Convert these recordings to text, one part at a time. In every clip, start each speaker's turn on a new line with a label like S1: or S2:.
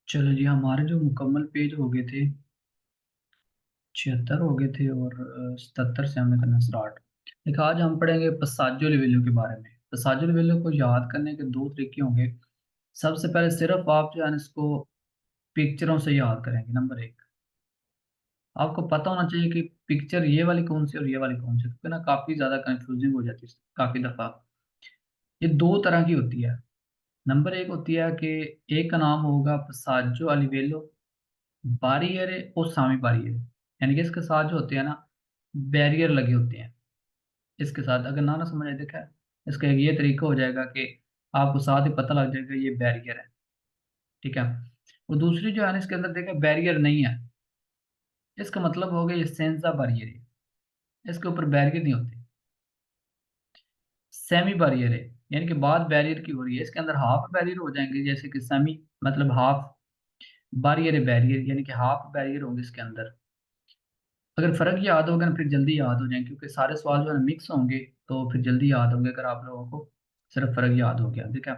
S1: चलो जी, हमारे जो मुकम्मल पेज हो गए थे 76 हो गए थे, और 77 से हमने करना स्टार्ट। देखो, आज हम पढ़ेंगे पसाजो लिवेलो के बारे में। पसाजो लिवेलो को याद करने के दो तरीके होंगे। सबसे पहले सिर्फ आप जो है ना इसको पिक्चरों से याद करेंगे। नंबर एक, आपको पता होना चाहिए कि पिक्चर ये वाली कौन सी और ये वाली कौन सी, क्योंकि ना काफ़ी ज़्यादा कंफ्यूजिंग हो जाती है काफ़ी दफ़ा। ये दो तरह की होती है। नंबर एक होती है कि एक का नाम होगा पसाजो अलिवेलो बारियर और सामी बारियर, यानी कि इसके साथ जो होते हैं ना बैरियर लगे होते हैं। इसके साथ अगर ना ना समझ आए, देखा है, इसका एक ये तरीका हो जाएगा कि आपको साथ ही पता लग जाएगा ये बैरियर है। ठीक है। और दूसरी जो है ना, इसके अंदर देखा बैरियर नहीं है, इसका मतलब हो गया ये सेंसा बैरियर है, इसके ऊपर बैरियर नहीं होते। सेमी बैरियर है, यानी कि बात बैरियर की हो रही है, इसके अंदर हाफ बैरियर हो जाएंगे, जैसे कि सेमी मतलब हाफ, बैरियर है बैरियर, यानी कि हाफ बैरियर होंगे इसके अंदर। अगर फर्क याद होगा ना फिर जल्दी याद हो जाएंगे, क्योंकि सारे सवाल जो है मिक्स होंगे, तो फिर जल्दी याद होंगे अगर आप लोगों को सिर्फ फर्क याद हो गया। ठीक है।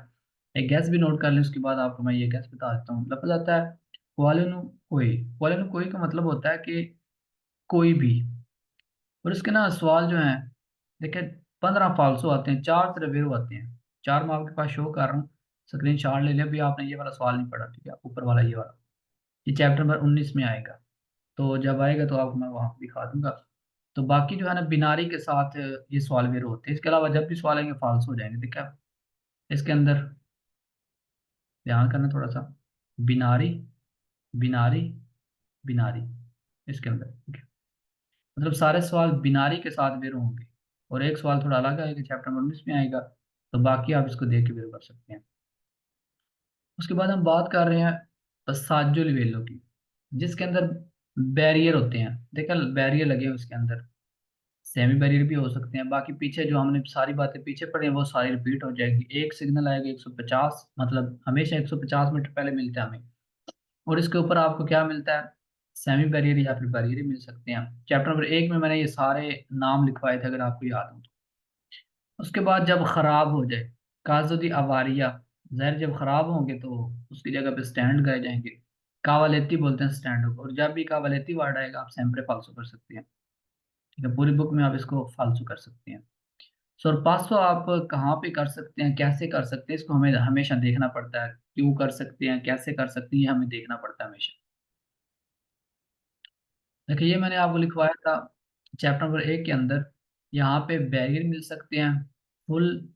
S1: एक गैस भी नोट कर लें, उसके बाद आपको मैं ये गैस बता देता हूँ। लफज आता है क्वालिनु कोई। क्वालिनु कोई का मतलब होता है कि कोई भी। और इसके ना सवाल जो हैं, देखिए, 15 फालसो आते हैं, चार तरह वेरो आते हैं। चार मैं आपके पास शो कर रहा हूँ, स्क्रीन शॉट ले लिया। अभी आपने ये वाला सवाल नहीं पढ़ा, ठीक है, ऊपर वाला ये वाला, ये चैप्टर नंबर 19 में आएगा। तो जब आएगा तो आपको मैं वहाँ दिखा दूंगा। तो बाकी जो है ना बिनारी के साथ ये सवाल वेर होते हैं। इसके अलावा जब भी सवाल आएंगे फाल्स हो जाएंगे। ठीक है। इसके अंदर ध्यान करना थोड़ा सा, बिनारी, बिनारी, बिनारी, इसके अंदर। ठीक है। मतलब सारे सवाल बिनारी के साथ वेर होंगे, और एक सवाल थोड़ा अलग आएगा, चैप्टर नंबर 19 में आएगा। तो बाकी आप इसको देख के वेर कर सकते हैं। उसके बाद हम बात कर रहे हैं पसाजो लिवेलो की, जिसके अंदर बैरियर होते हैं। देखा, बैरियर लगे हैं उसके अंदर। सेमी बैरियर भी हो सकते हैं। बाकी पीछे जो हमने सारी बातें पीछे पढ़ी हैं वो सारी रिपीट हो जाएगी। एक सिग्नल आएगा 150, मतलब हमेशा 150 मीटर पहले मिलता है हमें। और इसके ऊपर आपको क्या मिलता है, सेमी बैरियर या फिर बैरियर ही मिल सकते हैं। चैप्टर नंबर 1 में मैंने ये सारे नाम लिखवाए थे, अगर आपको याद हो तो। उसके बाद जब खराब हो जाए, काजुदी अवारिया, जहर जब खराब होंगे तो उसकी जगह पे स्टैंड गए जाएंगे। कावालेती बोलते हैं स्टैंड को। और जब भी कावालेती वर्ड आएगा आप सैम्परे फाल्सो कर सकते हैं। ठीक है, पूरी बुक में आप इसको फाल्सो कर सकते हैं। सरपासो आप कहाँ पे कर सकते हैं, कैसे कर सकते हैं, इसको हमें हमेशा देखना पड़ता है। क्यों कर सकते हैं, कैसे कर सकते हैं, ये हमें देखना पड़ता है हमेशा। देखिए, ये मैंने आपको लिखवाया था चैप्टर नंबर 1 के अंदर। यहाँ पे बैरियर मिल सकते हैं, फुल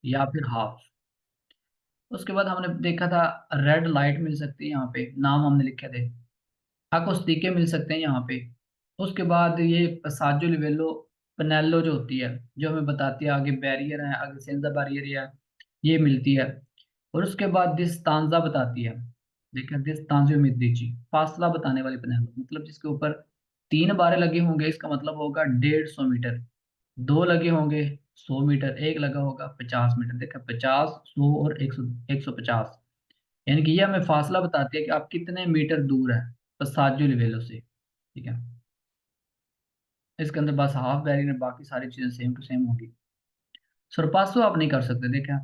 S1: या फिर हाफ। उसके बाद हमने देखा था रेड लाइट मिल सकती है, यहाँ पे नाम हमने लिखे थे। अकोस्टिके मिल सकते हैं यहाँ पे। उसके बाद ये पसाजो लिवेलो पनेलो जो होती है, जो हमें बताती है आगे बैरियर है, आगे सेंजा बैरियर है, ये मिलती है। और उसके बाद दिस्तांजा बताती है। देखिए, दिस्तांजो मिदिची, फासला बताने वाली पनेलो, मतलब जिसके ऊपर 3 बारे लगे होंगे, इसका मतलब होगा 150 मीटर। दो लगे होंगे 100 मीटर, एक लगा होगा 50 मीटर। देखा, 50, 100 और 100, 150, यानी कि ये हमें फासला बताती है कि आप कितने मीटर दूर है पसाजो लेवलो से। ठीक है। इसके अंदर बस हाफ बैरियर है, बाकी सारी चीजें सेम टू सेम होगी। सरपासो आप नहीं कर सकते। देखा,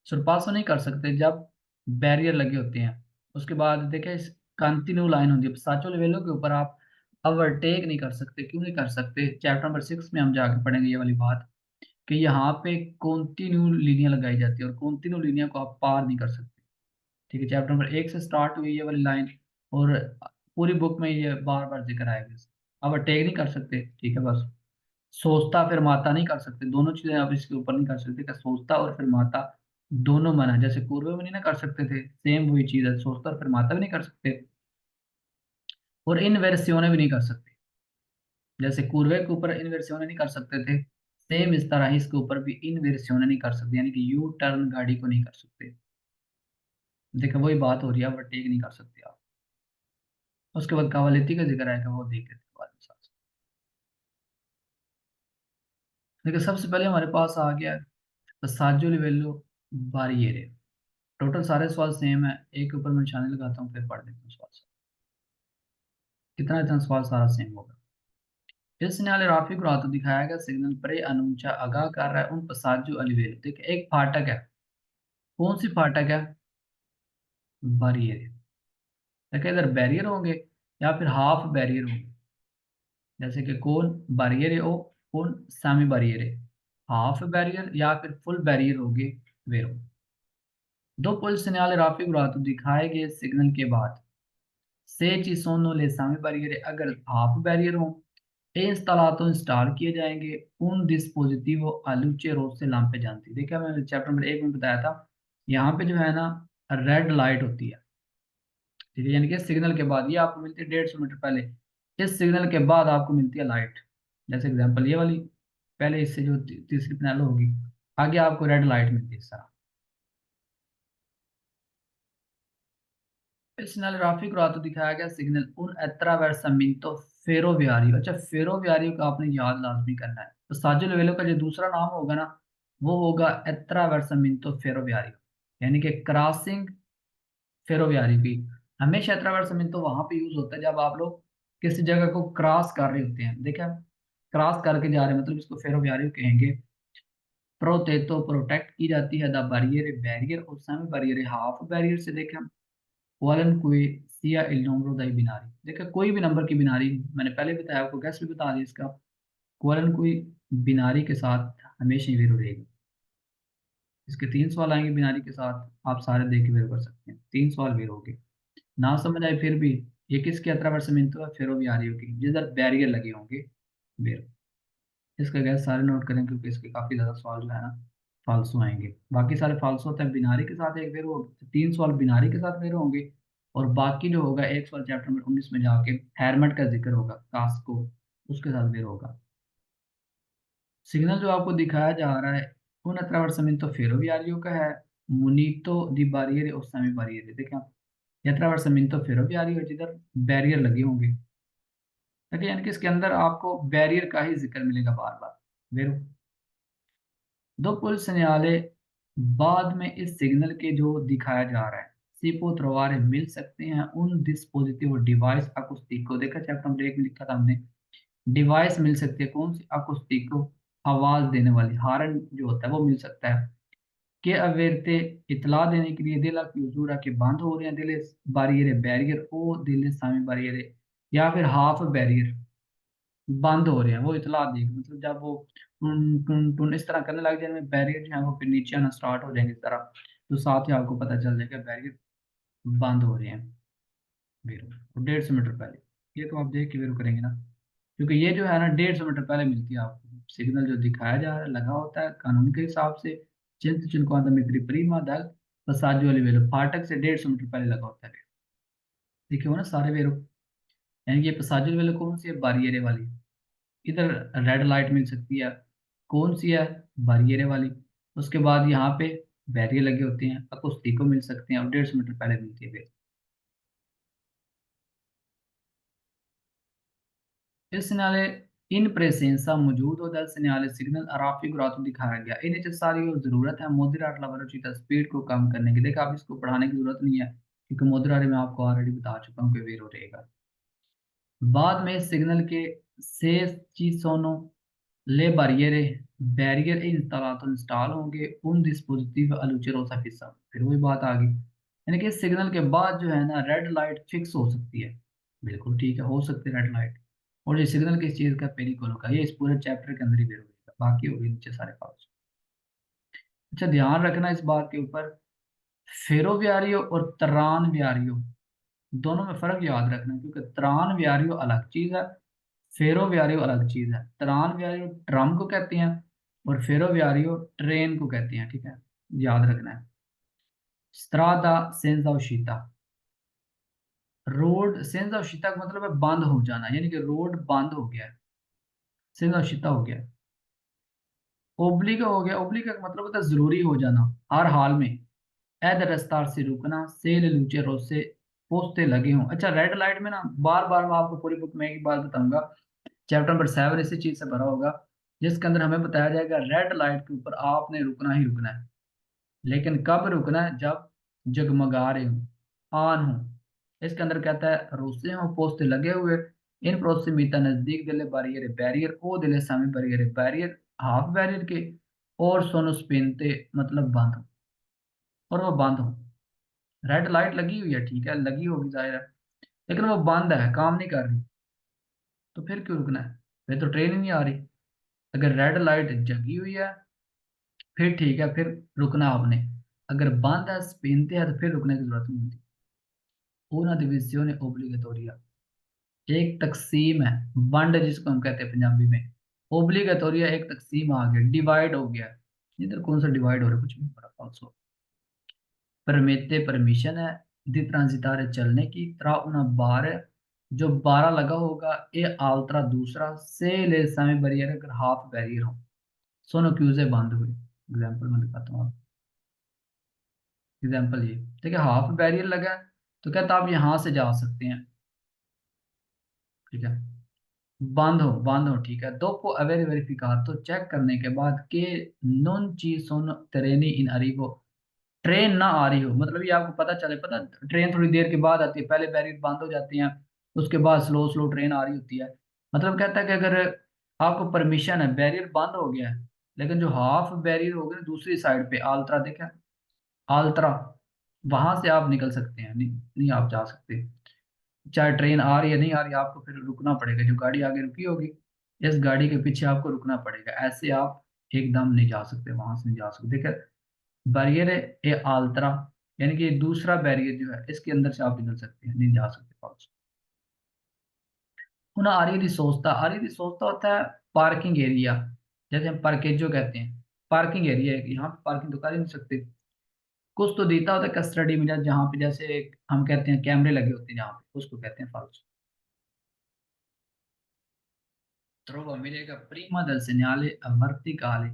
S1: सरपासो नहीं कर सकते जब बैरियर लगे होते हैं। उसके बाद देखे, कंटिन्यू लाइन होती है पसाजो लेवलो के ऊपर, आप ओवरटेक नहीं कर सकते। क्यों नहीं कर सकते, चैप्टर नंबर 6 में हम जाके पढ़ेंगे ये वाली बात, कि यहाँ पे कॉन्टिन्यू लीनियां लगाई जाती है, और कॉन्टिन्यू लीनिया को आप पार नहीं कर सकते। ठीक है, चैप्टर नंबर 1 से स्टार्ट हुई ये वाली लाइन, और पूरी बुक में ये बार बार जिक्र आएगा। अब अटैक नहीं कर सकते, ठीक है, बस। सोचता फिर माता नहीं कर सकते, दोनों चीजें आप इसके ऊपर नहीं कर सकते, क्या सोचता और फिर माता दोनों मना है। जैसे पूर्व में नहीं ना कर सकते थे, सेम वही चीज है, सोचता और फिर माता भी नहीं कर सकते। और इनवर्सियोने भी नहीं कर सकते, जैसे पूर्वे के ऊपर इनवर्सियोने नहीं कर सकते थे, सेम इस तरह ही इसके ऊपर भी इनवर्सियोने नहीं कर सकते, यानी कि यू टर्न गाड़ी को नहीं कर सकते। देखो, वही बात हो रही है, ओवरटेक नहीं कर सकते आप। उसके बाद कवालिटी का जिक्र आएगा, वो देख लेते हैं बाद में साथ। देखिए, सबसे पहले हमारे पास आ गया साजो लिवेलो बारिएरे। टोटल सारे सवाल सेम है, एक के ऊपर मैं निशानी लगाता हूँ, फिर पढ़ देता हूँ सवाल। कितना इतना सवाल सारा सेम होगा। इस सिग्नल राफी को रातों दिखाया गया सिग्नल परे अनुचा आगाह कर रहा है उन पसाजो अलिवेलो। देखिए, एक फाटक है, कौन सी फाटक है, बारिएरे। देखिए इधर बैरियर होंगे या फिर हाफ बैरियर होंगे, जैसे कि कौन बैरियर है, ओ कौन सेमी बैरियर है, हाफ बैरियर या फिर फुल बैरियर होंगे वेरो। दो पुल सिग्नल राफी गुरातो दिखाए गए सिग्नल के बाद से ci sono le same barriere अगर हाफ बैरियर हो e installato इंस्टॉल किए जाएंगे un dispositivo a luce rosse lampe जानती। देखिए मैंने चैप्टर नंबर 1 में बताया था, यहाँ पे जो है ना रेड लाइट होती है, ठीक है, यानी कि सिग्नल के बाद ये आपको मिलती है 150 मीटर पहले, इस सिग्नल के बाद आपको मिलती है लाइट। जैसे एग्जांपल ये वाली, पहले इससे जो तीसरी पैनल होगी, आगे आपको रेड लाइट मिलती है इस तरह। इस सिग्नल ग्राफिक रातो दिखाया गया सिग्नल उन attraversamento ferroviario, अच्छा फेरोवियारियो का आपने याद लाजमी करना है, तो साजिल वेलो का जो दूसरा नाम होगा ना वो होगा attraversamento ferroviario, यानी कि क्रॉसिंग फेरोवियारी की। हमेशा attraversamento वहां पे यूज होता है जब आप लोग किसी जगह को क्रॉस कर रहे होते हैं, देखा, क्रॉस करके जा रहे हैं, मतलब इसको फेरोवियारियो कहेंगे। प्रोटेक्ट प्रोटेक्ट की जाती है द बैरियर बैरियर और सेमी बैरियर हाफ बैरियर से, देखें कोलन कोई सिया इल नंबरो दाई बिनारी, देखिए कोई भी नंबर की बिनारी, मैंने पहले बताया आपको, गैस भी बता दिया इसका, कोलन कोई बिनारी के साथ हमेशा ही वेरो रहेगी। इसके 3 सवाल आएंगे बिनारी के साथ, आप सारे देख के वेरो कर सकते हैं, 3 सवाल वेरो होंगे। ना समझ आए फिर भी, ये किसके अत्रवर्समिंतो है, फेरो बिहारी होगी जिधर बैरियर लगे होंगे वेरो। इसका गैस सारे नोट करें क्योंकि इसके काफी ज्यादा सवाल जो है ना फालसू आएंगे, बाकी सारे फालसू होते हैं, बिनारी के साथ एक वेरो, 3 सवाल बिनारी के साथ वेरो होंगे, और बाकी जो होगा एक सवाल चैप्टर नंबर 19 में जाके हैरमेट का जिक्र होगा, कास्को, उसके साथ वेरो होगा। सिग्नल जो आपको दिखाया जा रहा है उन attraversamento ferroviario का है, munito di barriere o semi barriere, देखें आप, ये attraversamento ferroviario है जिधर बैरियर लगे होंगे, ठीक है, यानी कि इसके अंदर आपको बैरियर का ही जिक्र मिलेगा बार बार वेरो। दो पुल सिग्नले बाद में इस सिग्नल के जो दिखाया जा रहा है सीपो त्रोवारे मिल सकते हैं उन डिस्पोजिटिव डिवाइस अकुस्टिको, देखा चैप्टर नंबर 1 में लिखा था हमने, डिवाइस मिल सकती है कौन सी, अकुस्टिको, आवाज देने वाली, हार्न जो होता है वो मिल सकता है, के अवेरते इतला देने के लिए दिला की हुजूरा के बंद हो रहे हैं दिले बारियर बैरियर ओ दिले सामी बारियर, या फिर हाफ बैरियर बंद हो रहे हैं, वो इतला देगी, मतलब जब वो टुन टुन टुन इस तरह करने लग जाए बैरियर जो है वो फिर नीचे आना स्टार्ट हो जाएंगे इस तरह, तो साथ ही आपको पता चल जाएगा बैरियर बंद हो रहे हैं वेरो, और 150 मीटर पहले, ये तो आप देख के वेरो करेंगे ना, क्योंकि ये जो है ना 150 मीटर पहले मिलती है आपको, सिग्नल जो दिखाया जा रहा है लगा होता है कानून के हिसाब से, चिंत चिनकोंदा मित्री प्रीमा दल पसाजो वाली वेलो फाटक से 150 मीटर पहले लगा होता है, देखिए हो ना सारे वेरो, यानी कि ये पसाजो वेलो कौन सी है, बारियरे वाली, इधर रेड लाइट मिल सकती है, कौन सी है, बारियरे वाली, उसके बाद यहाँ पे बैरियर लगे होते हैं, अकोस्टिको मिल सकते हैं, और 150 मीटर पहले मिलती है वेरो। Il segnale in presenza मौजूद होता है, segnale सिग्नल अराफी ग्राफ दिखाया गया, इन necessary और जरूरत है मोदिराट लावारोचिता स्पीड को कम करने की, देखा आप इसको पढ़ाने की जरूरत नहीं है क्योंकि मोदिरारे में आपको ऑलरेडी बता चुका हूँ कि वेरो रहेगा। बाद में सिग्नल के से चीसोनो ले बारियरे बैरियर इंस्टॉलातो इंस्टॉल होंगे उन डिस्पोजिटिव अलुचेरोसा फिसा, फिर वही बात आ गई, यानी कि सिग्नल के बाद जो है ना रेड लाइट फिक्स हो सकती है, बिल्कुल ठीक है, हो सकती है रेड लाइट, और ये सिग्नल किस चीज का, पेरिकोलो का, ये इस पूरे चैप्टर के अंदर ही बेर होगा, बाकी होगी नीचे सारे पास। अच्छा ध्यान रखना इस बात के ऊपर, फेरोवियारियो और तरान व्यारियो दोनों में फर्क याद रखना, क्योंकि तरान व्यारियो अलग चीज है, फेरोवियारियो अलग चीज है, तरान व्यारियो ट्रम को कहते हैं और फेरोवियारियो ट्रेन को कहते हैं, ठीक है, याद रखना है। स्त्रादा सेंजा उशिता, रोड सेंजा उशिता का मतलब है बंद हो जाना, यानी कि रोड बंद हो गया है, सेंजा उशिता हो गया। ओब्लिगा हो गया, ओब्लिगा का मतलब होता है जरूरी हो जाना, हर हाल में, ऐद रफ्तार से रुकना, सेल लूचे रोज से पोस्ते लगे हों। अच्छा रेड लाइट में ना बार बार मैं आपको पूरी बुक में एक ही बात बताऊंगा, चैप्टर नंबर 7 इसी चीज से भरा होगा, जिसके अंदर हमें बताया जाएगा रेड लाइट के ऊपर आपने रुकना ही रुकना है, लेकिन कब रुकना है, जब जगमगा रहे हो, ऑन हो, इसके अंदर कहता है रोसे हो पोस्ते लगे हुए, इन प्रोसिमिता नजदीक दिले बैरियर बैरियर ओ दिले सामी बैरियर बैरियर हाफ बैरियर के, और सोनो स्पिनते मतलब बंद हो, और वो बंद हो, रेड लाइट लगी हुई है, ठीक है लगी होगी जाहिर है, लेकिन वो बंद है, काम नहीं कर रही, तो फिर क्यों रुकना है? फिर तो ट्रेन ही नहीं आ रही। अगर रेड लाइट जगी हुई है फिर ठीक है, फिर रुकना आपने। अगर बंद है, स्पिनते है, तो फिर रुकने की जरूरत नहीं होती। una divisione obbligatoria, एक तकसीम है, वंड जिसको हम कहते हैं पंजाबी में। ओब्लिगेटोरिया एक तकसीम आ गया, डिवाइड हो गया। इधर कौन सा डिवाइड हो रहा है, कुछ भी नहीं हो रहा, falso। परमेते परमिशन है दी ट्रांजिटारे चलने की, त्रा उना बार जो 12 लगा होगा, ए आल्ट्रा दूसरा से ले सामी बैरियर अगर हाफ बैरियर हो, सोनो क्यूजे बंद हुए। एग्जाम्पल मैं दिखाता हूँ आपको। एग्जाम्पल ये, ठीक है, हाफ बैरियर लगा है, तो कहता आप यहाँ से जा सकते हैं, ठीक है। बंद हो, ठीक है। दोपो अवेर वेरिफिकातो, चेक करने के बाद कि नॉन ची सोन ट्रेनी इन अरीबो, ट्रेन ना आ रही हो, मतलब ये आपको पता चले, पता ट्रेन थोड़ी देर के बाद आती है, पहले बैरियर बंद हो जाती हैं, उसके बाद स्लो स्लो ट्रेन आ रही होती है। मतलब कहता है कि अगर आपको परमिशन है, बैरियर बंद हो गया है, लेकिन जो हाफ बैरियर हो गया दूसरी साइड पे, आल्ट्रा देखा, आल्ट्रा, वहां से आप निकल सकते हैं, नहीं, नहीं आप जा सकते। चाहे ट्रेन आ रही है नहीं आ रही, आपको फिर रुकना पड़ेगा, जो गाड़ी आगे रुकी होगी इस गाड़ी के पीछे आपको रुकना पड़ेगा, ऐसे आप एकदम नहीं जा सकते, वहां से नहीं जा सकते। देखिए, बैरियर है ए आल्ट्रा, यानी कि दूसरा बैरियर जो है इसके अंदर से आप निकल सकते हैं, नहीं जा सकते पास। पुनः आरी रिसोस्ता, आरी रिसोस्ता होता है पार्किंग एरिया, जैसे हम पार्केजो कहते हैं, पार्किंग एरिया है, यहाँ पे पार्किंग तो कर ही नहीं सकते। कुछ तो देता होता है कस्टडी में, जहाँ पे जैसे हम कहते हैं कैमरे लगे होते हैं जहाँ पे, उसको कहते हैं फाल्स। ट्रोवा मिलेगा प्रीमा दल segnale वर्टिकाले,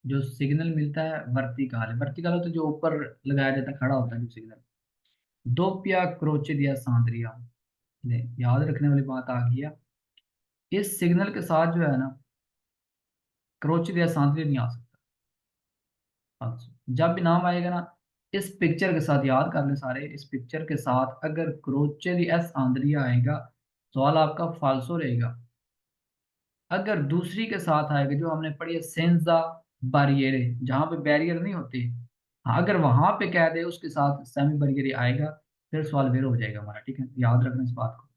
S1: जो सिग्नल मिलता है वर्टिकाले, वर्टिकाले तो जो ऊपर लगाया जाता है, खड़ा होता है जो सिग्नल। दोपिया क्रोचे दिया सांद्रिया, याद रखने वाली बात आ गई है, इस सिग्नल के साथ जो है ना, क्रोचे दिया सांद्रिया नहीं आ सकता। अच्छा, जब भी नाम आएगा ना, इस पिक्चर के साथ याद कर ले सारे, इस पिक्चर के साथ अगर क्रोचे दी एस आंद्रिया आएगा, सवाल आपका फाल्सो रहेगा। अगर दूसरी के साथ आएगा जो हमने पढ़ी है सेंजा बारियरे, जहां पे बैरियर नहीं होते, हाँ, अगर वहां पे कह दे उसके साथ सेमी बैरियर आएगा, फिर सवाल वेरो हो जाएगा हमारा, ठीक है, याद रखना इस बात को।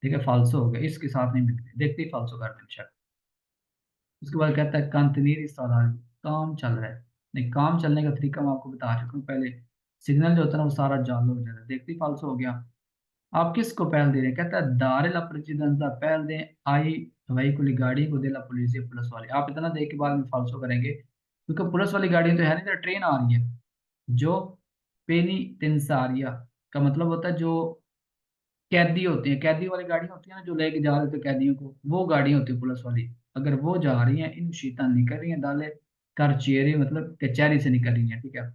S1: ठीक है, फाल्सो हो गया, इसके साथ नहीं मिलते, देखते ही फाल्सो कर देंगे शक। उसके बाद कहता है कंतनीर साधारण, काम चल रहा है, नहीं, काम चलने का तरीका मैं आपको बता चुका हूँ पहले। सिग्नल जो होता है ना वो सारा चालू हो जाता है, देखते ही फाल्सो हो गया। आप किसको पहल दे रहे हैं, कहता है दारे ला प्रेसिडेंसा, पहल दें आई वहीकुली गाड़ी को, दे ला पुलिस पुलिस वाले, आप इतना देख के बाद में फाल्सो करेंगे, क्योंकि पुलिस वाली गाड़ी तो है नहीं, तो ट्रेन आ रही है। जो पेनी तिनसारिया का मतलब होता है जो कैदी होते हैं, कैदी वाली गाड़ी होती है ना, जो लेके जा रहे थे कैदियों को, वो गाड़ी होती है पुलिस वाली। अगर वो जा रही हैं, इन शीता निकल रही हैं दाले कर चेहरे, मतलब कचहरी से निकल रही हैं, ठीक है।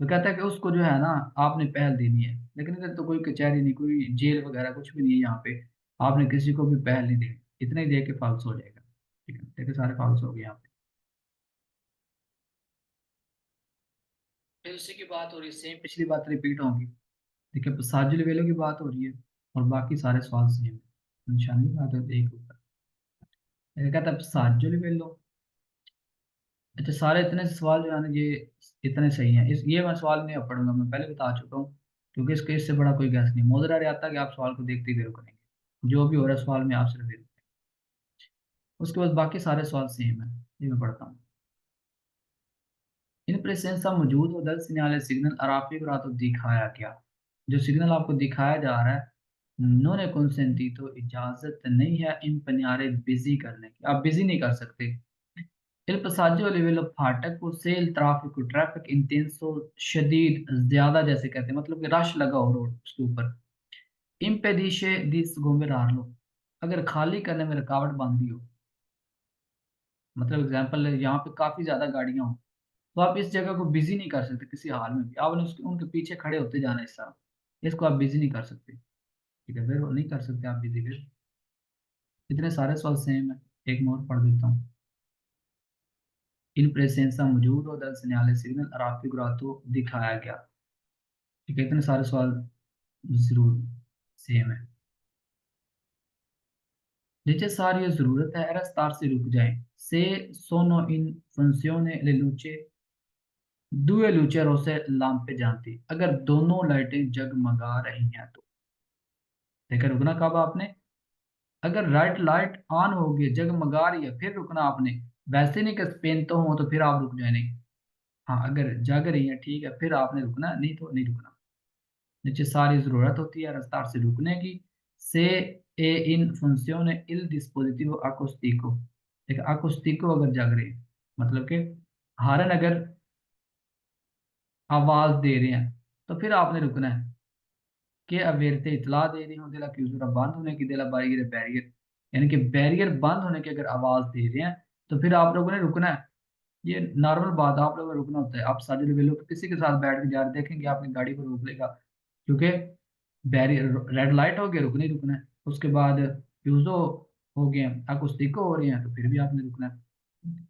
S1: तो कहता है कि उसको जो है ना, आपने पहल देनी है, लेकिन इधर तो कोई कचहरी नहीं, कोई जेल वगैरह कुछ भी नहीं है यहाँ पे, आपने किसी को भी पहल नहीं देनी, इतने ही दे के फाल्स हो जाएगा, ठीक है, देखिए सारे फाल्स हो गए यहाँ पे। फिर उसी की बात हो रही है, सेम पिछली बात रिपीट होगी। देखिए साजिल वेलो की बात हो रही है, और बाकी सारे सवाल सेम है, निशानी बात है एक ऊपर। ये कहता है साजिल वेलो। अच्छा, सारे इतने सवाल जो है ना, ये इतने सही हैं, इस ये मैं सवाल नहीं अब पढ़ूंगा, मैं पहले बता चुका हूँ, क्योंकि इसके इससे बड़ा कोई गैस नहीं, मोजरा आता है कि आप सवाल को देखते ही देर करेंगे, जो भी हो रहा है सवाल में आप सिर्फ देखते हैं। उसके बाद बाकी सारे सवाल सेम है, ये मैं पढ़ता हूँ। इन प्रेसेंसा मौजूद हो दल सिग्नल सिग्नल अराफी तो दिखाया गया, जो सिग्नल आपको दिखाया जा रहा है, नो ने कंसेंटी, तो इजाजत नहीं है इन पनियारे बिजी करने की, आप बिजी नहीं कर सकते। Il passaggio a livello फाटक को सेल ट्रैफिक को, ट्रैफिक इंटेंसो शदीद ज्यादा जैसे कहते हैं, मतलब कि रश लगा हो रोड उसके ऊपर। इम्पेडिशे दिस गोमेरार लो, अगर खाली करने में रुकावट बांधी हो, मतलब एग्जांपल यहाँ पे काफी ज्यादा गाड़ियां हो, तो आप इस जगह को बिजी नहीं कर सकते किसी हाल में भी, आपने उसके उनके पीछे खड़े होते जाना है, इस तरह इसको आप बिजी नहीं कर सकते, ठीक है, फिर वो नहीं कर सकते आप बिजी फिर। इतने सारे सवाल सेम है, एक मोर पढ़ देता हूँ। इन प्रेसेंसा मौजूद हो दल सिग्नल सिग्नल अराफी तो दिखाया गया, ठीक है, इतने सारे सवाल जरूर सेम है। necessario जरूरत है, रफ्तार से रुक जाए, से सोनो इन फंक्शियोने ले लूचे, दुए लूचेरो से लाम्पे जानती, अगर दोनों लाइटें जगमगा रही हैं तो, देखा रुकना कब आपने, अगर रेड लाइट ऑन होगी जगमगा रही है फिर रुकना आपने, वैसे नहीं कि स्पेन तो हो तो फिर आप रुक जाए, नहीं। हाँ अगर जग रही है ठीक है फिर आपने रुकना, नहीं तो नहीं रुकना। नीचे सारी जरूरत होती है रफ्तार से रुकने की। से ए इन funzione il dispositivo acustico, एक acustico अगर जग रहे हैं मतलब कि हारन अगर आवाज दे रहे हैं तो फिर आपने रुकना है। कि अवेरते इतला दे रही हूँ दिला क्यूजरा बंद होने की, दिला बैरियर बैरियर, यानी कि बैरियर बंद होने की अगर आवाज दे रहे हैं तो फिर आप लोगों ने रुकना है। ये नॉर्मल बात है, आप लोगों को रुकना होता है। आप साजिद वेलो पे किसी के साथ बैठ के जा रहे देखेंगे आपकी गाड़ी को रोक लेगा, क्योंकि बैरियर रेड लाइट हो गया रुकना ही रुकना है। उसके बाद फ्यूजो हो गए, अकुस्टिको हो रहे हैं तो फिर भी आपने रुकना है।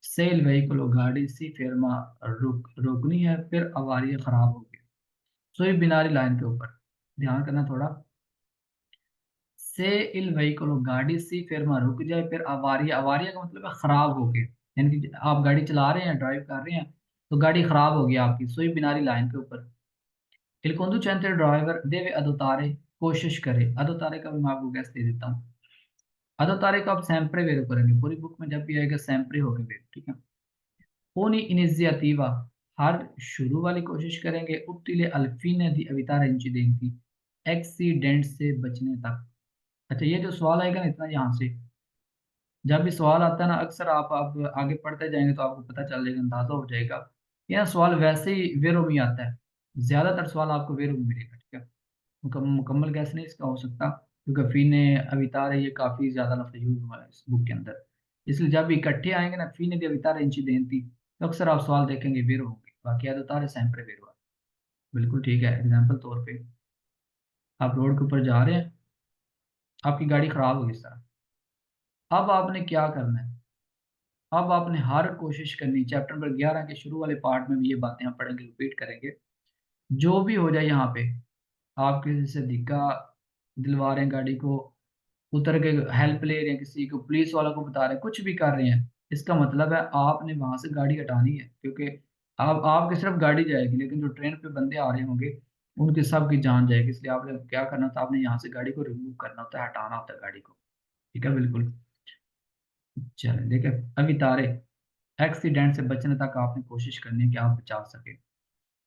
S1: सेल व्हीकल गाड़ी सी फिरमा रोकनी है फिर अवारी खराब हो गई। सोई बिनारी लाइन के ऊपर ध्यान करना थोड़ा। से इल व्हीकल गाड़ी सी फिरमा रुक जाए फिर अवारिया, अवारिया का मतलब है खराब हो गए, यानी कि आप गाड़ी चला रहे हैं ड्राइव कर रहे हैं तो गाड़ी खराब हो गई आपकी। सोई बिनारी लाइन के ऊपर il conducente driver deve adottare, कोशिश करे, अदोतारे का भी मैं आपको गैस दे देता हूँ। अदोतारे का आप sempre वेरो करेंगे, पूरी बुक में जब भी आएगा sempre होगा वेरो, ठीक है। ogni iniziativa, हर शुरू वाली कोशिश करेंगे, utile al fine di evitare incidenti, accident से बचने तक। अच्छा ये जो सवाल आएगा ना इतना यहाँ से, जब भी सवाल आता है ना अक्सर आप आगे पढ़ते जाएंगे तो आपको पता चल जाएगा, अंदाजा हो जाएगा। ये ना सवाल वैसे ही वेरो में आता है, ज्यादातर सवाल आपको वेरो में मिलेगा, ठीक है। मुकम्मल गैस नहीं इसका हो सकता, क्योंकि फी ने अवितार है ये काफी ज्यादा लफ्ज यूज हुआ है इस बुक के अंदर। इसलिए जब इकट्ठे आएंगे ना फी ने भी अवितार इंचिडेंटी तो अक्सर आप सवाल देखेंगे वेरो होंगे, बाकी अदतार सैंपरे वेरो है। बिल्कुल ठीक है। एग्जाम्पल तौर पे आप रोड के ऊपर जा रहे हैं, आपकी गाड़ी खराब होगी इस तरह, अब आपने क्या करना है, अब आपने हर कोशिश करनी, चैप्टर नंबर 11 के शुरू वाले पार्ट में भी ये बातें हम पढ़ेंगे रिपीट करेंगे। जो भी हो जाए यहाँ पे, आप किसी से धिक्का दिलवा रहे हैं गाड़ी को, उतर के हेल्प ले रहे हैं किसी को, पुलिस वालों को बता रहे हैं, कुछ भी कर रहे हैं, इसका मतलब है आपने वहां से गाड़ी हटानी है। क्योंकि आप आपकी सिर्फ गाड़ी जाएगी लेकिन जो ट्रेन पे बंदे आ रहे होंगे उनकी सबकी जान जाएगी। इसलिए आपने क्या करना होता है, आपने यहाँ से गाड़ी को रिमूव करना होता है, हटाना होता है गाड़ी को, ठीक है बिल्कुल। चलें देखिए, अभी तारे एक्सीडेंट से बचने तक आपने कोशिश करनी है कि आप बचा सके।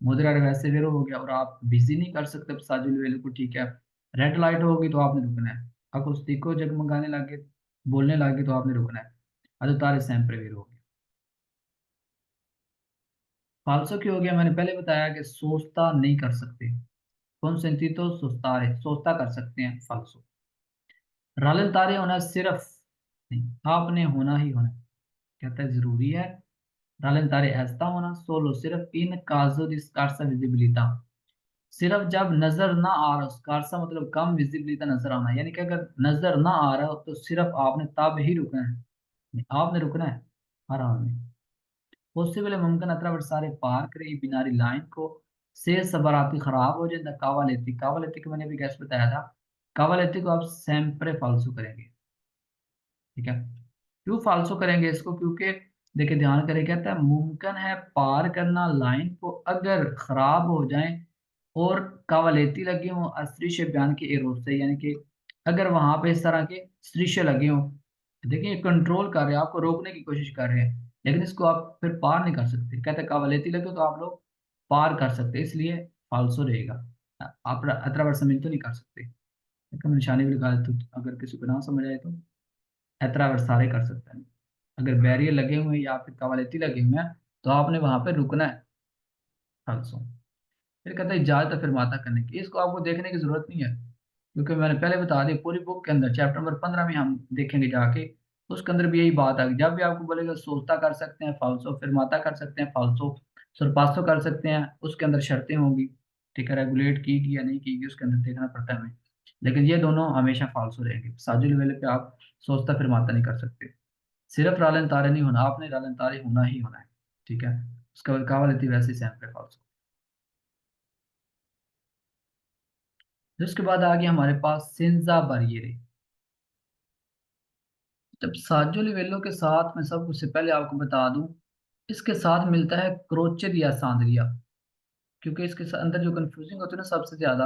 S1: मुद्रा वैसे वेरो हो गया और आप बिजी नहीं कर सकते साजुल वेले को, ठीक है। रेड लाइट होगी तो आपने रुकना है, अकुस्तिको जगमगाने लगे बोलने लगे तो आपने रुकना है। अरे तारे सैंपरे वेरो हो गया। फालसो क्यों हो गया, मैंने पहले बताया कि सोचता नहीं कर सकते, कौन सेंटी तो सोचता है, सोचता कर सकते हैं फालसो। रालन तारे होना सिर्फ नहीं, आपने होना ही होना है। कहता है जरूरी है, रालन ऐसा होना सोलो सिर्फ इन काजो di scarsa visibilità, सिर्फ जब नजर ना आ रहा, स्कारसा मतलब कम विजिबिलिटी नजर आना, यानी कि अगर नजर ना आ रहा हो तो सिर्फ आपने तब ही रुकना है, आपने रुकना है हर हाल में। पॉसिबल मुमकिन अतरा सारे पार करे बिनारी लाइन को, से सबराती खराब हो जाए कावालेती, कावालेती को मैंने भी कैसे बताया था, कावालेती को आप सैम्परे फालसू करेंगे, ठीक है। क्यों फालसो करेंगे इसको, क्योंकि देखिए ध्यान करें कहता है मुमकिन है पार करना लाइन को अगर खराब हो जाए और कवालेती लगे हों अस्त्रिशय बयान के एरोस से, यानी कि अगर वहां पे इस तरह के स्त्रिशय लगे हों, देखिए कंट्रोल कर रहे हैं आपको, रोकने की कोशिश कर रहे हैं लेकिन इसको आप फिर पार नहीं कर सकते। कहते हैं कवालेती लगे तो आप लोग पार कर सकते, इसलिए फालसो रहेगा। आप अतरा वर्ष तो नहीं कर सकते, निशानी भी लगा दे तो अगर किसी को ना समझ आए तो एतरा सारे कर सकते हैं। अगर बैरियर लगे हुए हैं या फिर कवायती लगे हुए हैं तो आपने वहां पे रुकना है खालसों। फिर कहता है इजाजत फिर माता करने की, इसको आपको देखने की जरूरत नहीं है, क्योंकि मैंने पहले बता दिया पूरी बुक के अंदर चैप्टर नंबर 15 में हम देखेंगे जाके, उसके अंदर भी यही बात है। जब भी आपको बोलेगा सोचता कर सकते हैं फालसो, फिर माता कर सकते हैं फालसो, सरपासो कर सकते हैं, उसके अंदर शर्तें होंगी, ठीक है, रेगुलेट की गई या नहीं की गई उसके अंदर देखना पड़ता है हमें। लेकिन ये दोनों हमेशा फालसो रहेंगे, साजुल वेले पे आप सोचता फिर माता नहीं कर सकते। सिर्फ रालन तारे नहीं होना, आपने रालन तारे होना ही होना है, ठीक है। उसका बाद कावालिटी वैसे ही सैंपल फॉल्स। उसके बाद आ गया हमारे पास सिंजा बरिएरे। जब साजो लिवेलो के साथ मैं सब कुछ से पहले आपको बता दूं, इसके साथ मिलता है क्रोचर या सांदरिया, क्योंकि इसके अंदर जो कंफ्यूजिंग होती है ना सबसे ज्यादा,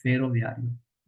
S1: ferroviario،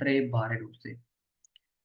S1: tre bare russe،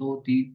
S1: 2 3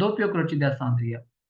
S1: doppio crocidia sandria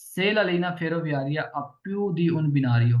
S1: se la linea ferroviaria ha più di un binario،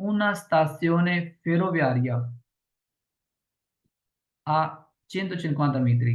S1: una stazione ferroviaria a 150 metri۔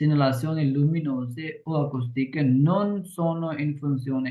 S1: segnalazioni luminose o acustiche non sono in funzione،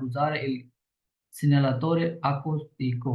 S1: usare il segnalatore acoustico،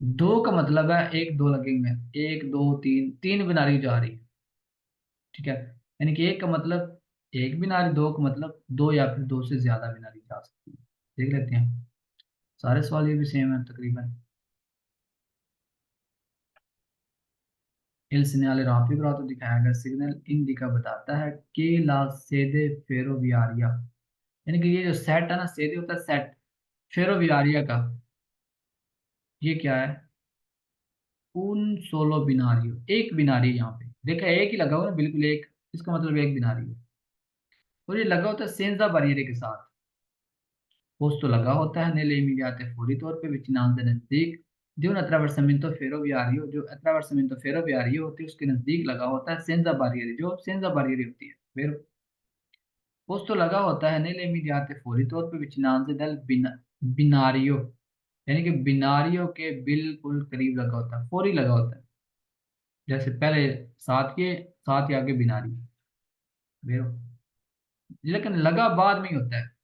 S1: दो का मतलब है एक दो लगेंगे, एक दो तीन, तीन बिनारी जा रही है, ठीक है। यानी कि एक का मतलब एक बिनारी, दो का मतलब दो या फिर दो से ज्यादा बिनारी जा सकती है। देख लेते हैं, सारे सवाल ये भी सेम है तकरीबन। il segnale raffigurato दिखाया गया सिग्नल इंडिका बताता है कि ला सेदे फेरोवियारिया, यानी कि ये जो सेट है ना, सेदे होता है सेट, फेरोवियारिया का ये क्या है, उन सोलो बिनारियो, एक बिनारी है यहाँ पे, देखा एक ही लगा हुआ है ना, बिल्कुल एक, इसका मतलब एक बिनारी है। और ये लगा होता है सेंजा बरिएरे के साथ, पोsto लगा होता है नेले immediate फौरी तौर पे विचिनांस के नजदीक, जो attraversamento ferroviario, जो attraversamento ferroviario होती है उसके नजदीक लगा होता है सेंजा बारियरी, जो सेंजा बारियरी होती है फिर पोस्तो लगा होता है नेले immediate फौरी तौर पे विचिनांस दल बिनारियो, यानी कि बिनारियों के बिल्कुल करीब लगा होता है, फौरी लगा होता है, जैसे पहले साथ के साथ ही आगे बिनारी वेरो, लेकिन लगा बाद में ही होता है।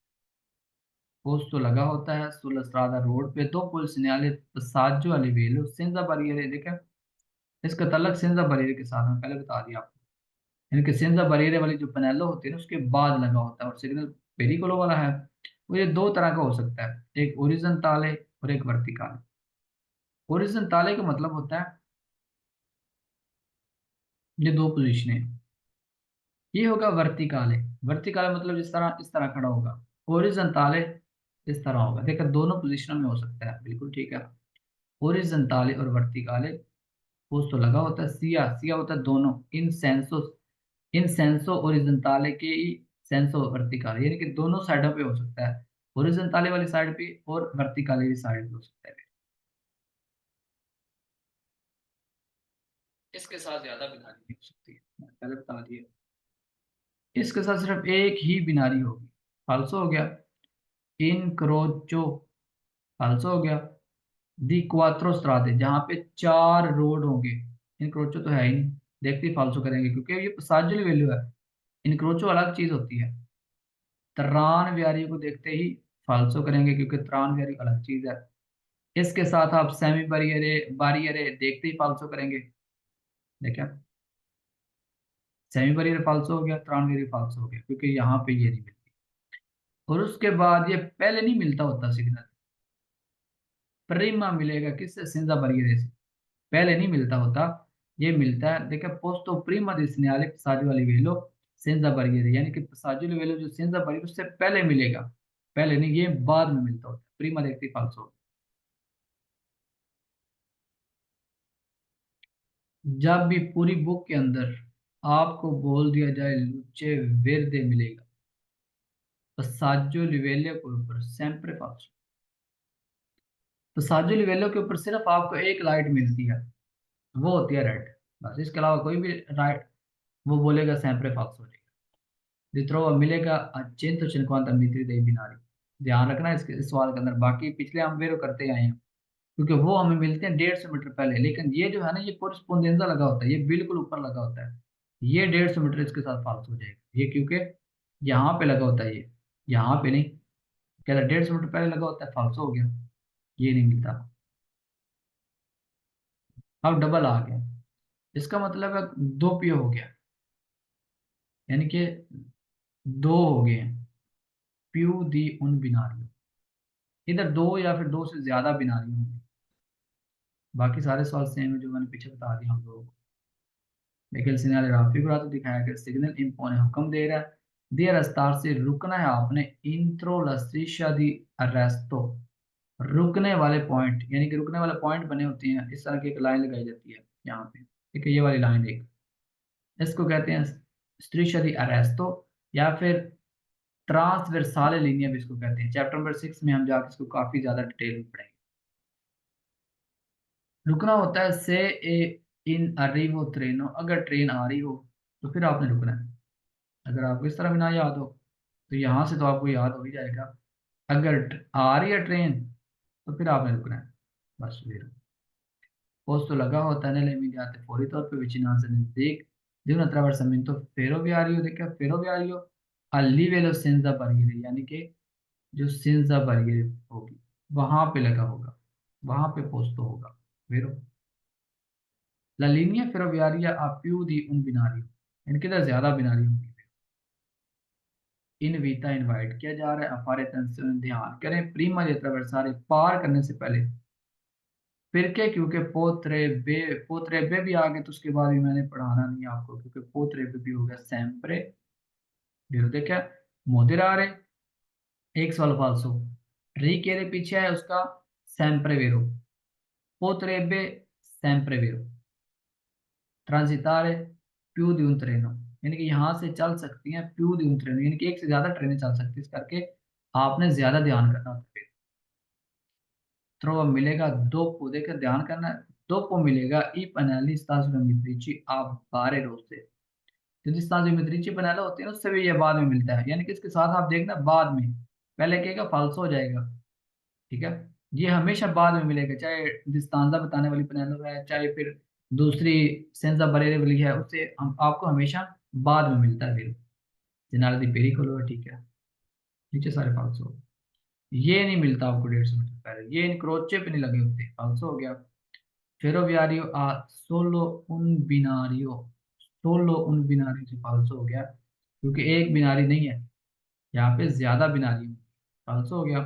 S1: पोस्ट तो लगा होता है सुlla strada रोड पे, दो पुल segnale passaggio a livello senza barriere, देखा इसका तलक सेंजा बरेरे के साथ, मैं पहले बता दिया आपको, यानी कि सेंजा बरेरे वाली जो पनेलो होती है ना उसके बाद लगा होता है, और सिग्नल पेरिकोलो वाला है वो ये दो तरह का हो सकता है, एक ओरिजेंटल है और एक वर्टिकल। ओरिजेंटल का मतलब होता है ये दो पोजीशन है, ये होगा वर्टिकल, वर्टिकल मतलब इस तरह खड़ा होगा, ओरिजेंटल इस तरह होगा, देखा दोनों पोजीशन में हो सकता है, बिल्कुल ठीक है। ओरिजेंटल और वर्टिकल पोस्ट तो लगा होता है सिया, सिया होता है दोनों, इन सेंसो ओरिजेंटाले के ही सेंसो वर्टिकाले, यानी कि दोनों साइडों पे हो सकता है, ओरिजेंटाले वाली साइड पे और वर्टिकाले वाली साइड पे हो सकता है। इसके साथ ज्यादा बिनारी नहीं हो सकती, मैंने पहले बता दिया। इसके साथ सिर्फ एक ही बिनारी होगी, फाल्सो हो गया, इन क्रोचो, फाल्सो हो गया, दी क्वात्रो स्ट्रादे, जहाँ पे चार रोड होंगे, इन क्रोचो तो है ही नहीं, देखते ही फाल्सो करेंगे क्योंकि ये साजुल वैल्यू है, इनक्रोचो अलग चीज होती है, त्रान व्यारी को देखते ही फाल्सो करेंगे क्योंकि त्रान व्यारी अलग चीज है। इसके साथ आप सेमी बारियरे बारियरे देखते ही फाल्सो करेंगे, देखा सेमी बारियर फाल्सो हो गया, त्रान व्यारी फाल्सो हो गया क्योंकि यहाँ पे ये नहीं मिलती। और उसके बाद ये पहले नहीं मिलता होता सिग्नल, प्रीमा मिलेगा किससे, सेंजा बारियरे से, पहले नहीं मिलता होता, ये मिलता है देखा पोस्तो प्रीमा दी segnale passaggio a livello senza barriere, यानी कि passaggio a livello जो सेंजा बारियर उससे पहले मिलेगा, पहले नहीं, ये बाद में मिलता होता है, प्रीमा देखते ही फाल्सो। जब भी पूरी बुक के अंदर आपको बोल दिया जाए लुचे वेरदे मिलेगा, तो साजो लिवेले के ऊपर sempre falso, तो साजो लिवेलो के ऊपर सिर्फ आपको एक लाइट मिलती है, वो होती है रेड, बस इसके अलावा कोई भी राइट, वो बोलेगा sempre falso हो जाएगा। रिट्रोवा मिलेगा अचेंतो cinquanta metri dei binari, ध्यान रखना इसके इस सवाल के अंदर, बाकी पिछले हम वेरो करते आए हैं क्योंकि वो हमें मिलते हैं 150 मीटर पहले, लेकिन ये जो है ना ये कोरिस्पोंडेंसा लगा होता है, ये बिल्कुल ऊपर लगा होता है, ये 150 मीटर इसके साथ फाल्स हो जाएगा, ये क्योंकि यहाँ पे लगा होता है, ये यहाँ पे नहीं, कहता 150 मीटर पहले लगा होता है, फाल्स हो गया, ये नहीं मिलता। अब डबल आ गया, इसका मतलब है दो पीओ हो गया, यानी कि दो हो गए प्यू दी उन बिनारियों, इधर दो या फिर दो से ज्यादा बिनारी होंगी, बाकी सारे सवाल सेम है जो मैंने पीछे बता दिया हम लोगों को। लेकिन सिग्नल राफिगुरा तो दिखाया कि सिग्नल इम्पोने हुक्म दे रहा है, दे रफ्तार से रुकना है आपने, इंट्रो लस्ट्रिशा दी अरेस्टो, रुकने वाले पॉइंट, यानी कि रुकने वाले पॉइंट बने होते हैं, इस तरह की एक लाइन लगाई जाती है यहाँ पे, ठीक है, ये वाली लाइन एक, इसको कहते हैं स्ट्रिशा दी अरेस्टो, या फिर ट्रांसवर्साले लिनिया भी इसको कहते हैं, चैप्टर नंबर 6 में हम जाकर इसको काफी ज्यादा डिटेल में पढ़ेंगे। रुकना होता है से ए इन अरीवो ट्रेनो, अगर ट्रेन आ रही हो तो फिर आपने रुकना है, अगर आपको इस तरह भी ना याद हो तो यहाँ से तो आपको याद हो ही जाएगा, अगर आ रही है ट्रेन तो फिर आपने रुकना है, बस फिर पोस्ट तो लगा होता है nelle immediate फौरी तौर पे vicinanze नजदीक, di un attraversamento ferroviario, देखा ferroviario a livello senza barriere, यानी कि जो सेंजा barriere होगी वहां पे लगा होगा, वहां पे पोस्ट तो होगा। vero. La linea ferroviaria ha più di un binario, इनके अंदर ज्यादा बिनारी होंगी। इन वीता इनवाइट किया जा रहा है, अफारे अटेंशन ध्यान करें, प्रीमा di attraversare पार करने से पहले, फिर क्या, क्योंकि पोत्रे बे भी आ गए तो उसके बाद भी मैंने पढ़ाना नहीं है आपको, क्योंकि पोत्रे बे भी हो गया sempre, फिर देखा moderare, एक सवाल फालसो, रिकेरे पीछे है उसका sempre vero, potrebbe sempre vero, ट्रांजिटारे più di un treno, यानी कि यहाँ से चल सकती हैं più di un treno, यानी कि एक से ज्यादा ट्रेनें चल सकती है, इस करके आपने ज्यादा ध्यान करना होता है। ट्रोवा मिलेगा दोपो, देखकर ध्यान करना है, दोपो मिलेगा ई पनेली स्तासोमेट्रिची आप बारे रोज से, जो स्तासोमेट्रिची पनेला होती है ना, उससे भी ये बाद में मिलता है, यानी कि इसके साथ आप देखना बाद में, पहले कहेगा फाल्सो हो जाएगा, ठीक है। ये हमेशा बाद में मिलेगा, चाहे डिस्तांजा बताने वाली पनेलो है, चाहे फिर दूसरी सेंजा बरेरे वाली है, उससे आपको हमेशा बाद में मिलता है फिर, जिनाला दी पेरिकोलो है, ठीक है। नीचे सारे फाल्सो, ये नहीं मिलता आपको 150 मीटर पहले, ये इनक्रोचे पे नहीं लगे होते, फाल्सो हो गया। फेरोविario a solo un binario, solo un binario से फाल्सो हो गया, क्योंकि एक बिनारी नहीं है, यहाँ पे ज्यादा बिनारी है, फाल्सो हो गया।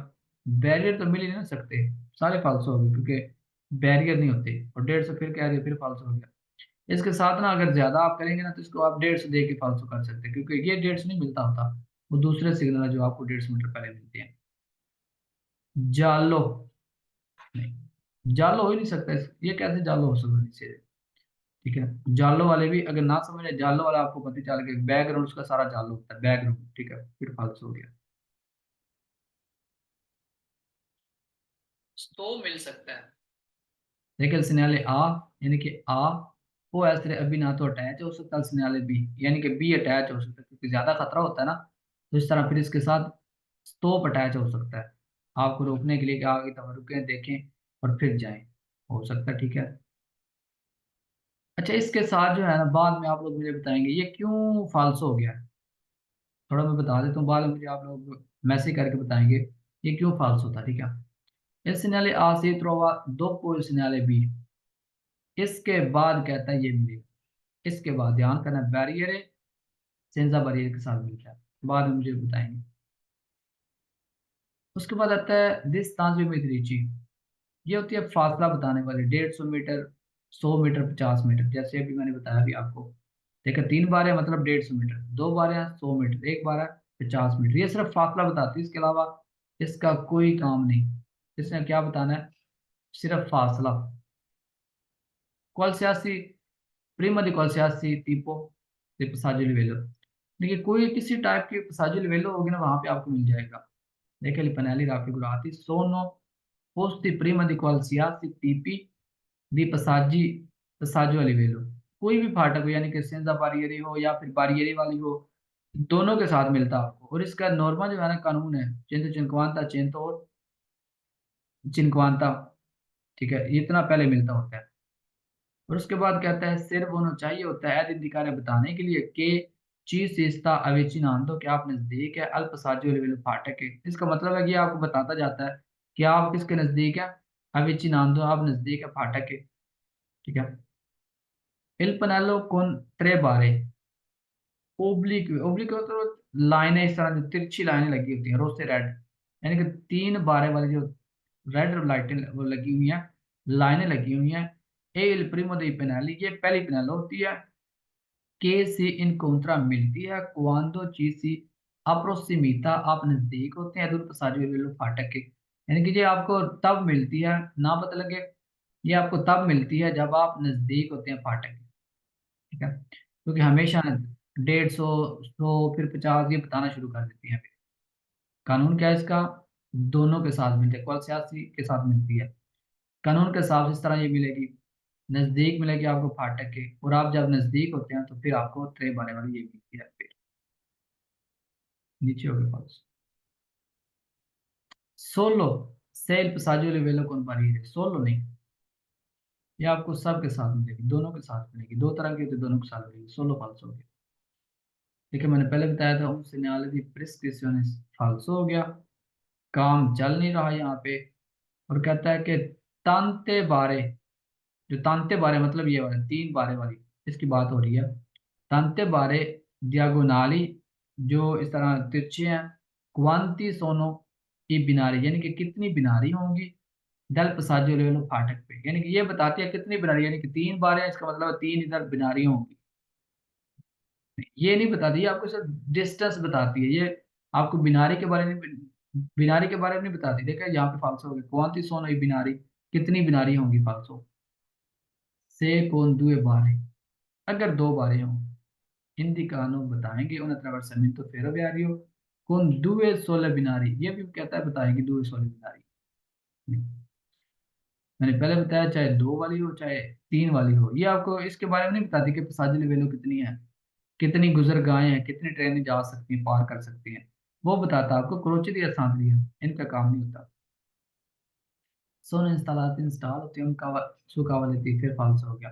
S1: बैरियर तो मिल ही नहीं सकते, सारे फाल्सो हो गए, क्योंकि बैरियर नहीं होते, और 150 फिर कह रहे फिर फाल्सो हो गया। इसके साथ ना अगर ज्यादा आप करेंगे ना, तो इसको आप 150 दे के फाल्सो कर सकते हैं, क्योंकि ये 150 नहीं मिलता होता, वो दूसरे सिग्नल है जो आपको 150 मीटर पहले मिलते हैं। जालो, नहीं जालो हो ही नहीं सकता, ये कैसे जालो हो सकता है नीचे, ठीक है। जालो वाले भी अगर ना समझे, जालो वाला आपको पता चल गया, बैकग्राउंड उसका सारा जालो होता है, बैकग्राउंड, ठीक है, फिर फालतू हो गया। तो मिल सकता है, लेकिन सिग्नल आ, यानी कि आ वो ऐसे अभी ना तो अटैच हो सकता सिग्नल बी, यानी कि बी अटैच हो सकता है, क्योंकि ज्यादा खतरा होता है ना, तो इस तरह फिर इसके साथ स्टॉप अटैच हो सकता है, आपको रोकने के लिए कि आगे तक रुकें देखें और फिर जाएं, हो सकता है, ठीक है। अच्छा, इसके साथ जो है ना, बाद में आप लोग मुझे बताएंगे ये क्यों फाल्सो हो गया है, थोड़ा मैं बता देता हूँ, बाद में मुझे आप लोग मैसेज करके बताएंगे ये क्यों फाल्सो था, ठीक है। इस सिग्नल आ से trova dopo il segnale B, इसके बाद कहता है ये मिलेगा, इसके बाद ध्यान करना, बैरियर सेंजा बैरियर के साथ मिलता है, बाद में मुझे बताएंगे। उसके बाद आता है डिस्टेंस विद रीची, ये होती है फासला बताने वाली, 150 मीटर, 100 मीटर, 50 मीटर, जैसे अभी मैंने बताया भी आपको, देखा 3 बार है मतलब 150 मीटर, 2 बार है 100 मीटर, 1 बार है 50 मीटर, ये सिर्फ फासला बताती है, इसके अलावा इसका कोई काम नहीं, इसने क्या बताना है, सिर्फ फासला। qualsiasi prima di qualsiasi tipo di passaggio a livello, देखिए कोई किसी टाइप की passaggio a livello होगी ना, वहां पे आपको मिल जाएगा। देखिए li pannelli raffigurati sono posti prima di qualsiasi tipi di passaggio a livello, कोई भी फाटक हो, यानी कि सेंधा बारियरी हो या फिर बारियरी वाली हो, दोनों के साथ मिलता है आपको, और इसका नॉर्मा जो है ना कानून है, चेंतो चिनक्वांता चेंतो और चिनक्वांता, ठीक है, ये इतना पहले मिलता होता है। और उसके बाद कहता है सिर्फ होना चाहिए होता है अधिकारी बताने के लिए कि चीज सीस्ता अवेचिनांदो, कि आप नजदीक है, अल्प साजो लेवल फाटक है, इसका मतलब है कि आपको बताता जाता है कि आप किसके नजदीक है, अवेचिनांदो, आप नजदीक है फाटक के, ठीक है। इल पनेलो कौन ट्रे बारे, ओब्लिक ओब्लिक तो लाइनें, इस तरह जो तिरछी लाइनें लगी होती हैं, रोसे रेड, यानी कि 3 बारे वाली जो रेड लाइटें वो लगी हुई हैं, लाइनें लगी हुई हैं, ए इल प्रिमो dei penelli, ये पहली पेनल होती है, के से इनकोंट्रा मिलती है, क्वांदो चीसी अप्रोसिमीता, आप नजदीक होते हैं, दूर पसारी वेलो फाटक के, यानी कि ये आपको तब मिलती है, ना पता लगे, ये आपको तब मिलती है जब आप नजदीक होते हैं फाटक के, ठीक है, क्योंकि हमेशा 150, 100, फिर 50 ये बताना शुरू कर देती है। कानून क्या है इसका, दोनों के साथ मिलती है, कौन सियासी के साथ मिलती है, कानून के हिसाब से इस तरह ये मिलेगी, नजदीक मिलेगी आपको फाटक के, और आप जब नजदीक होते हैं तो फिर आपको ट्रे बारे वाली ये मिलती है फिर, नीचे हो गए फॉल्स। सोलो से il passaggio a livello con barriere, solo नहीं, ये आपको सबके साथ मिलेगी, दोनों के साथ मिलेगी, दो तरह की होती है, दोनों के साथ मिलेगी, सोलो फाल्स हो गया। देखिए मैंने पहले बताया था उन सिग्नल की प्रिस्क्रिप्शन फाल्स हो गया, काम चल नहीं रहा यहाँ पे, और कहता है कि तांते बारे, जो तांते बारे मतलब ये वाला 3 बारे वाली इसकी बात हो रही है। तांते बारे diagonali जो इस तरह तिरछे हैं, क्वांति सोनो की बिनारी यानी कि कितनी बिनारी होंगी दल पसाजो लेवल फाटक पे, यानी कि ये बताती है कितनी बिनारी, यानी कि 3 बार है इसका मतलब है 3 इधर बिनारी होंगी। ये नहीं बताती, ये आपको सिर्फ डिस्टेंस बताती है, ये आपको बिनारी के बारे में बिनारी के बारे में नहीं बताती। देखा यहाँ पे फालसो हो गया, क्वांति सोनो की बिनारी, कितनी बिनारी होंगी फालसो से कौन दुए बारे, अगर 2 बारे हों हिंदी कानून बताएंगे उन attraversamento ferroviario con due sole binari, ये भी कहता है बताएंगे due sole binari। मैंने पहले बताया चाहे 2 वाली हो चाहे 3 वाली हो, ये आपको इसके बारे में नहीं बताती कि पसाजिली वैल्यू कितनी है, कितनी गुजरगाहें हैं, कितनी ट्रेनें जा सकती हैं पार कर सकती हैं, वो बताता आपको क्रोचेरी या सांद्रिया, इनका काम नहीं होता। सोन इंस्टालाती इंस्टॉल होती है उनका सु कावालेती, फिर फालसो हो गया,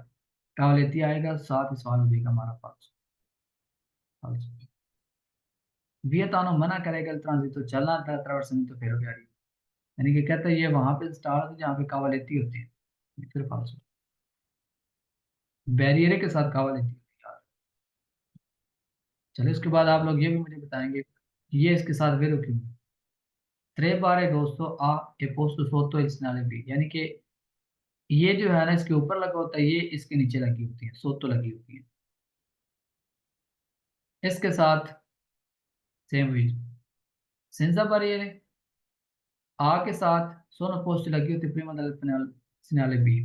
S1: कावालेती आएगा साथ ही सवाल हो जाएगा हमारा फालसो। फालसो वियतानो मना करेगा इल ट्रांजिट, तो चलना था ट्रावर्समिento ferroviario, यानी कि कहता है ये वहां पे इंस्टॉल होती है जहाँ पे कावालेती होती है, फिर फालसो। बैरियर के साथ कावालेती होती है यार। चलो इसके बाद आप लोग ये भी मुझे बताएंगे कि ये इसके साथ वेरो क्यों है। त्रे बारे दोस्तों आ ए पोस्ट सोतो इस नाले भी, यानी कि ये जो है ना इसके ऊपर लगा होता है, ये इसके नीचे लगी होती है, सोतो लगी होती है। इसके साथ सेम हुई सेंसा बारियर, आ के साथ सोनो पोस्ट लगी होती है प्रीमा दल सिनाले बी,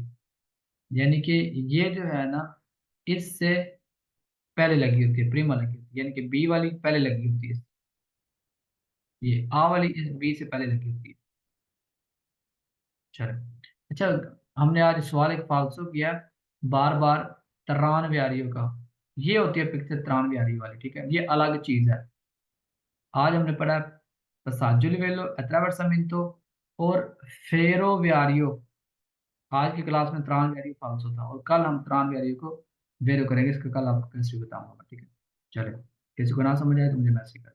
S1: यानी कि ये जो है ना इससे पहले लगी होती है, प्रीमा लगी होती है, यानी कि बी वाली पहले लगी होती है, ये आ वाली इस बी से पहले लगी होती है। चलो अच्छा, हमने आज सवाल एक फालसू किया बार बार तरान व्यारियों का, ये होती है पिक्चर तरान व्यारी वाली, ठीक है, ये अलग चीज है। आज हमने पढ़ा पसाजो लिवेलो अट्रावर्सामिento और फेरो व्यारियो, आज की क्लास में त्रान व्यारी फालसू था, और कल हम त्रान व्यारी को वेरो करेंगे, इसका कल आपको कैसे बताऊंगा, ठीक है। चलो किसी को ना समझ आए तो मुझे मैसेज कर